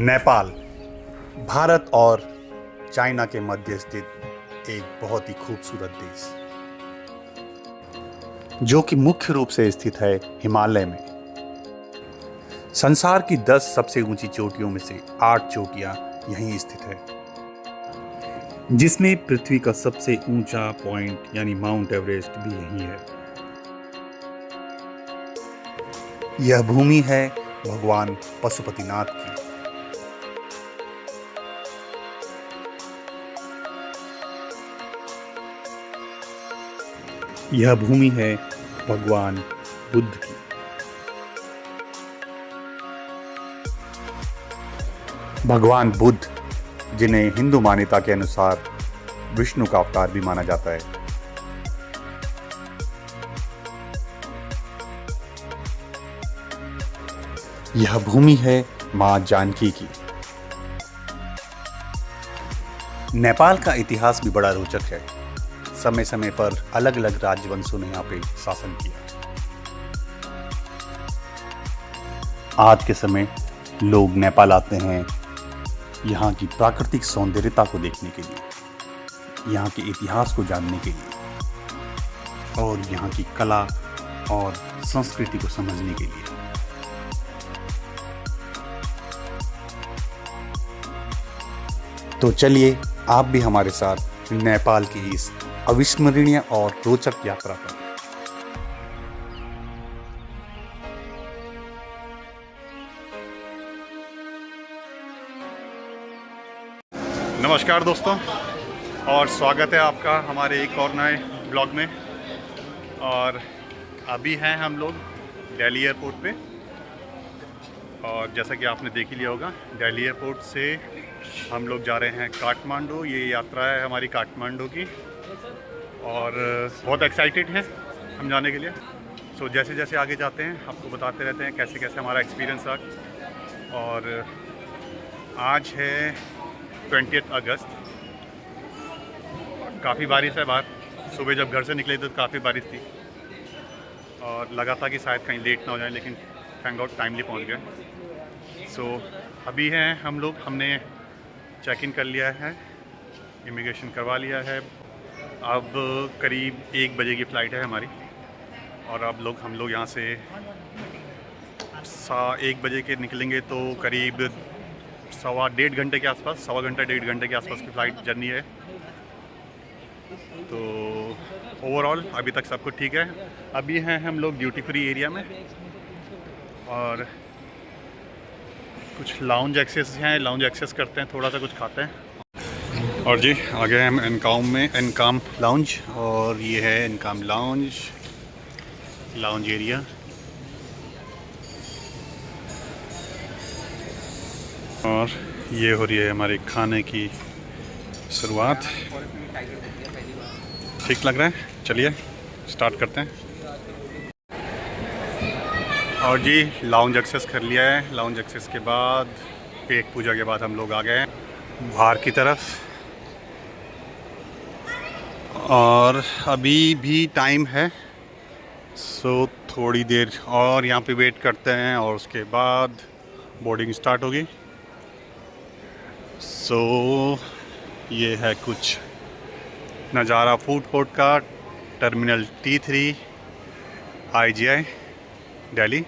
नेपाल भारत और चाइना के मध्य स्थित एक बहुत ही खूबसूरत देश, जो कि मुख्य रूप से स्थित है हिमालय में। संसार की 10 सबसे ऊंची चोटियों में से 8 चोटियां यहीं स्थित है, जिसमें पृथ्वी का सबसे ऊंचा पॉइंट यानी माउंट एवरेस्ट भी यहीं है। यह भूमि है भगवान पशुपतिनाथ की। यह भूमि है भगवान बुद्ध की। भगवान बुद्ध, जिन्हें हिंदू मान्यता के अनुसार विष्णु का अवतार भी माना जाता है, यह भूमि है मां जानकी की। नेपाल का इतिहास भी बड़ा रोचक है। समय समय पर अलग अलग राजवंशों ने यहाँ पे शासन किया। आज के समय लोग नेपाल आते हैं यहाँ की प्राकृतिक सौंदर्यता को देखने के लिए, यहाँ के इतिहास को जानने के लिए और यहाँ की कला और संस्कृति को समझने के लिए। तो चलिए आप भी हमारे साथ नेपाल की इस अविस्मरणीय और रोचक यात्रा पर। नमस्कार दोस्तों, और स्वागत है आपका हमारे एक और नए ब्लॉग में। और अभी हैं हम लोग दिल्ली एयरपोर्ट पे, और जैसा कि आपने देख ही लिया होगा, दिल्ली एयरपोर्ट से हम लोग जा रहे हैं काठमांडू। ये यात्रा है हमारी काठमांडू की, और बहुत एक्साइटेड हैं हम जाने के लिए। सो जैसे जैसे आगे जाते हैं आपको बताते रहते हैं कैसे कैसे हमारा एक्सपीरियंस रहा। और आज है 20 अगस्त। काफ़ी बारिश है बाहर। सुबह जब घर से निकले तो काफ़ी बारिश थी और लगा था कि शायद कहीं लेट ना हो जाए, लेकिन थैंक गॉड टाइमली पहुंच गए। सो अभी हैं हम लोग, हमने चेक इन कर लिया है, इमिग्रेशन करवा लिया है। अब करीब 1 बजे की फ़्लाइट है हमारी, और अब हम लोग यहाँ से 1 बजे के निकलेंगे तो करीब 1.5 घंटे के आसपास, 1.25 घंटे 1.5 घंटे के आसपास की फ़्लाइट जर्नी है। तो ओवरऑल अभी तक सब कुछ ठीक है। अभी हैं हम लोग ड्यूटी फ्री एरिया में, और कुछ लाउंज एक्सेस हैं, लाउंज एक्सेस करते हैं, थोड़ा सा कुछ खाते हैं। और जी आ गए हम एनकाम लाउंज, और ये है एनकाम लाउंज एरिया। और ये हो रही है हमारे खाने की शुरुआत। ठीक लग रहा है, चलिए स्टार्ट करते हैं। और जी लाउंज एक्सेस कर लिया है। लाउंज एक्सेस के बाद पेट पूजा के बाद हम लोग आ गए हैं बाहर की तरफ, और अभी भी टाइम है। सो थोड़ी देर और यहाँ पे वेट करते हैं, और उसके बाद बोर्डिंग स्टार्ट होगी। सो ये है कुछ नज़ारा फूड कोर्ट का, टर्मिनल T3 IGI दिल्ली।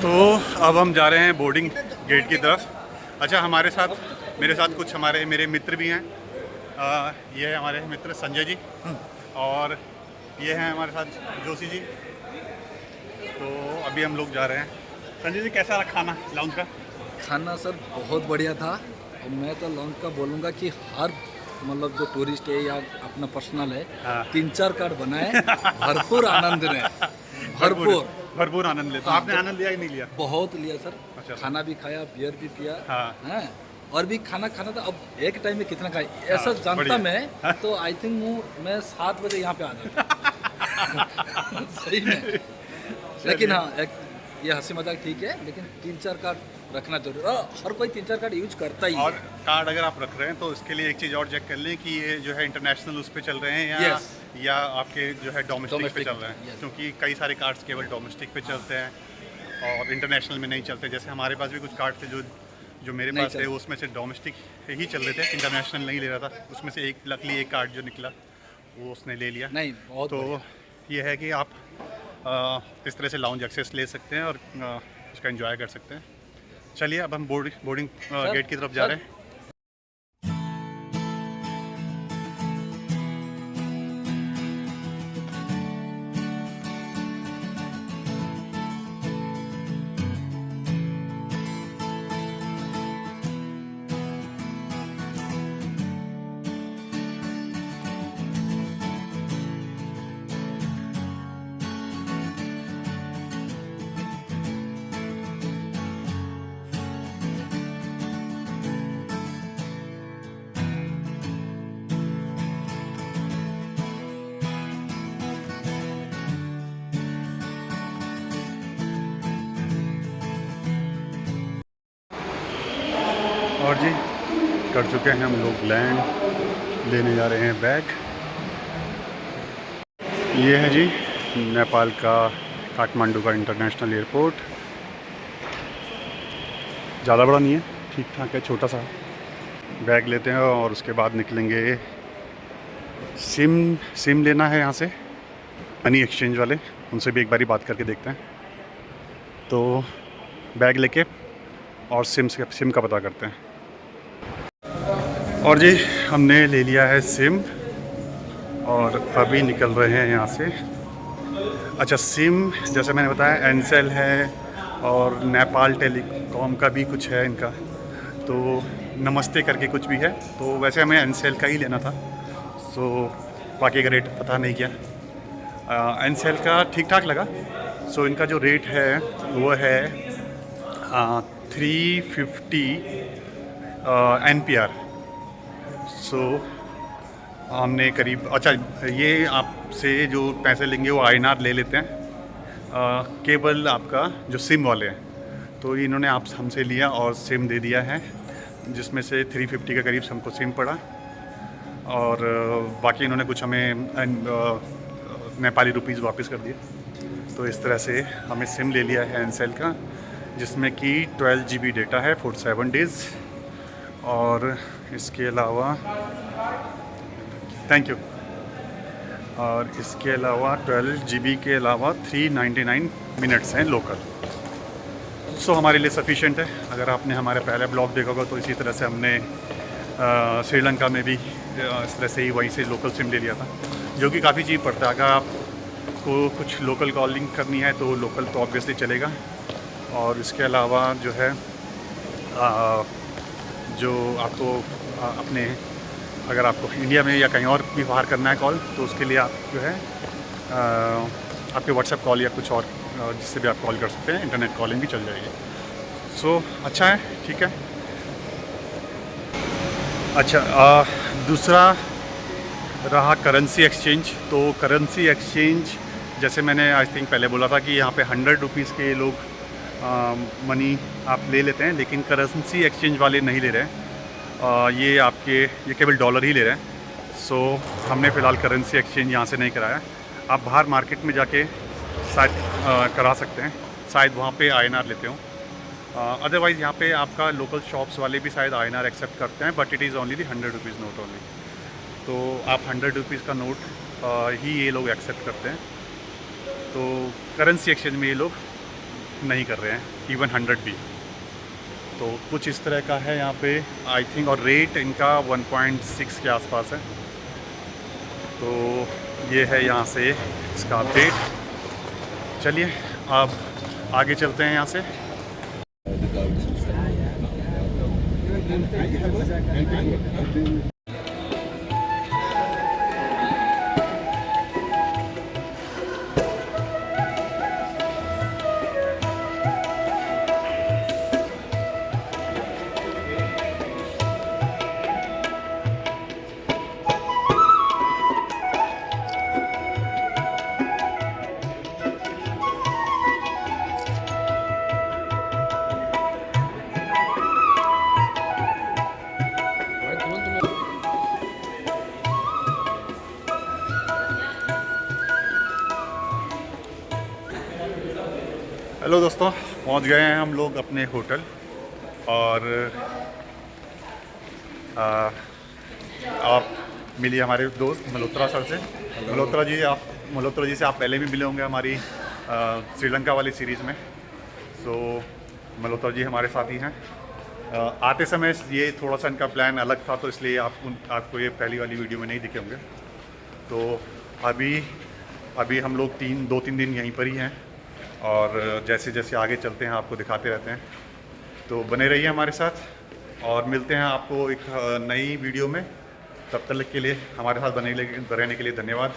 तो अब हम जा रहे हैं बोर्डिंग गेट की तरफ। अच्छा, मेरे साथ कुछ मेरे मित्र भी हैं। ये है हमारे मित्र संजय जी, और ये हैं हमारे साथ जोशी जी। तो अभी हम लोग जा रहे हैं। संजय जी, कैसा रहा खाना लाउंज का? खाना सर बहुत बढ़िया था। और मैं तो लाउंज का बोलूँगा कि हर मतलब जो टूरिस्ट है या अपना पर्सनल है, 3-4 कार्ड बनाए, भरपूर आनंद लें, भरपूर आनंद ले। तो आपने आनंद लिया कि नहीं लिया? बहुत लिया सर। अच्छा। खाना भी खाया, बियर भी पिया। हाँ। और भी खाना था। अब एक टाइम में कितना खाए ऐसा जानता मैं, तो आई थिंक मैं 7 बजे यहाँ पे आ जाता। सही में। लेकिन हाँ, ये हंसी मजाक ठीक है, लेकिन 3-4 कार्ड रखना जरूरी। हर कोई 3-4 कार्ड यूज करता ही है। और कार्ड अगर आप रख रहे हैं तो इसके लिए एक चीज़ और चेक कर लें कि ये जो है इंटरनेशनल उस पे चल रहे हैं या आपके जो है डोमेस्टिक पे चल रहे हैं, क्योंकि कई सारे कार्ड्स केवल डोमेस्टिक पे चलते हैं और इंटरनेशनल में नहीं चलते। जैसे हमारे पास भी कुछ कार्ड थे जो मेरे नहीं पास थे, उसमें से डोमेस्टिक ही चल रहे थे, इंटरनेशनल नहीं ले रहा था। उसमें से एक लकली एक कार्ड जो निकला वो उसने ले लिया। नहीं, बहुत तो बढ़िया। ये है कि आप इस तरह से लाउंज एक्सेस ले सकते हैं और उसका एंजॉय कर सकते हैं। चलिए अब हम बोर्डिंग गेट की तरफ जा रहे हैं। और जी कर चुके हैं हम लोग लैंड, लेने जा रहे हैं बैग। ये है जी नेपाल का काठमांडू का इंटरनेशनल एयरपोर्ट। ज़्यादा बड़ा नहीं है, ठीक ठाक है, छोटा सा। बैग लेते हैं और उसके बाद निकलेंगे। सिम लेना है यहाँ से, मनी एक्सचेंज वाले, उनसे भी एक बारी बात करके देखते हैं। तो बैग लेके और सिम का पता करते हैं। और जी हमने ले लिया है सिम और अभी निकल रहे हैं यहाँ से। अच्छा, सिम जैसे मैंने बताया एनसेल है और नेपाल टेलीकॉम का भी कुछ है इनका, तो नमस्ते करके कुछ भी है। तो वैसे हमें एनसेल का ही लेना था, सो बाकी का रेट पता नहीं किया। एनसेल का ठीक ठाक लगा। सो इनका जो रेट है वो है 350 NPR। सो हमने करीब, अच्छा ये आपसे जो पैसे लेंगे वो INR ले लेते हैं, केवल आपका जो सिम वाले हैं। तो इन्होंने आप हमसे लिया और सिम दे दिया है, जिसमें से 350 के करीब हमको सिम पड़ा। और बाकी इन्होंने कुछ हमें नेपाली रुपीज़ वापस कर दिए। तो इस तरह से हमें सिम ले लिया है एनसेल का, जिसमें कि 12 GB डेटा है 47 डेज़। और इसके अलावा थैंक यू, और इसके अलावा 12 GB के अलावा 399 मिनट्स हैं लोकल। सो हमारे लिए सफिशिएंट है। अगर आपने हमारे पहले ब्लॉग देखा होगा तो इसी तरह से हमने श्रीलंका में भी इस तरह से ही वहीं से लोकल सिम ले लिया था, जो कि काफ़ी चीप पड़ता है। अगर आपको कुछ लोकल कॉलिंग करनी है तो लोकल तो ऑब्वियसली चलेगा। और इसके अलावा जो है जो आपको अपने, अगर आपको इंडिया में या कहीं और भी बाहर करना है कॉल, तो उसके लिए आप जो है आपके व्हाट्सएप कॉल या कुछ और जिससे भी आप कॉल कर सकते हैं, इंटरनेट कॉलिंग भी चल जाएगी। सो अच्छा है, ठीक है। अच्छा, दूसरा रहा करेंसी एक्सचेंज। तो करेंसी एक्सचेंज जैसे मैंने आई थिंक पहले बोला था कि यहाँ पे 100 रुपीज़ के लोग मनी आप ले लेते हैं, लेकिन करेंसी एक्सचेंज वाले नहीं ले रहे हैं। ये केवल डॉलर ही ले रहे हैं। सो हमने फ़िलहाल करेंसी एक्सचेंज यहाँ से नहीं कराया। आप बाहर मार्केट में जाके शायद करा सकते हैं, शायद वहाँ पे INR लेते हो। अदरवाइज़ यहाँ पे आपका लोकल शॉप्स वाले भी शायद INR एक्सेप्ट करते हैं, but it is only the 100 rupees note only. तो आप 100 रुपीज़ का नोट ही ये लोग एक्सेप्ट करते हैं। तो करेंसी एक्सचेंज में ये लोग नहीं कर रहे हैं, इवन 100 भी। तो कुछ इस तरह का है यहाँ पे आई थिंक, और रेट इनका 1.6 के आसपास है। तो ये है यहाँ से इसका अपडेट। चलिए अब आगे चलते हैं यहाँ से। हेलो दोस्तों, पहुंच गए हैं हम लोग अपने होटल। और आप मिलिए हमारे दोस्त मल्होत्रा सर से। मल्होत्रा जी से आप पहले भी मिले होंगे हमारी श्रीलंका वाली सीरीज़ में। सो मल्होत्रा जी हमारे साथी हैं। आते समय ये थोड़ा सा इनका प्लान अलग था, तो इसलिए आपको ये पहली वाली वीडियो में नहीं दिखे होंगे। तो अभी हम लोग 2-3 दिन यहीं पर ही हैं, और जैसे जैसे आगे चलते हैं आपको दिखाते रहते हैं। तो बने रहिए हमारे साथ, और मिलते हैं आपको एक नई वीडियो में। तब तक के लिए हमारे साथ बने रहने के लिए धन्यवाद।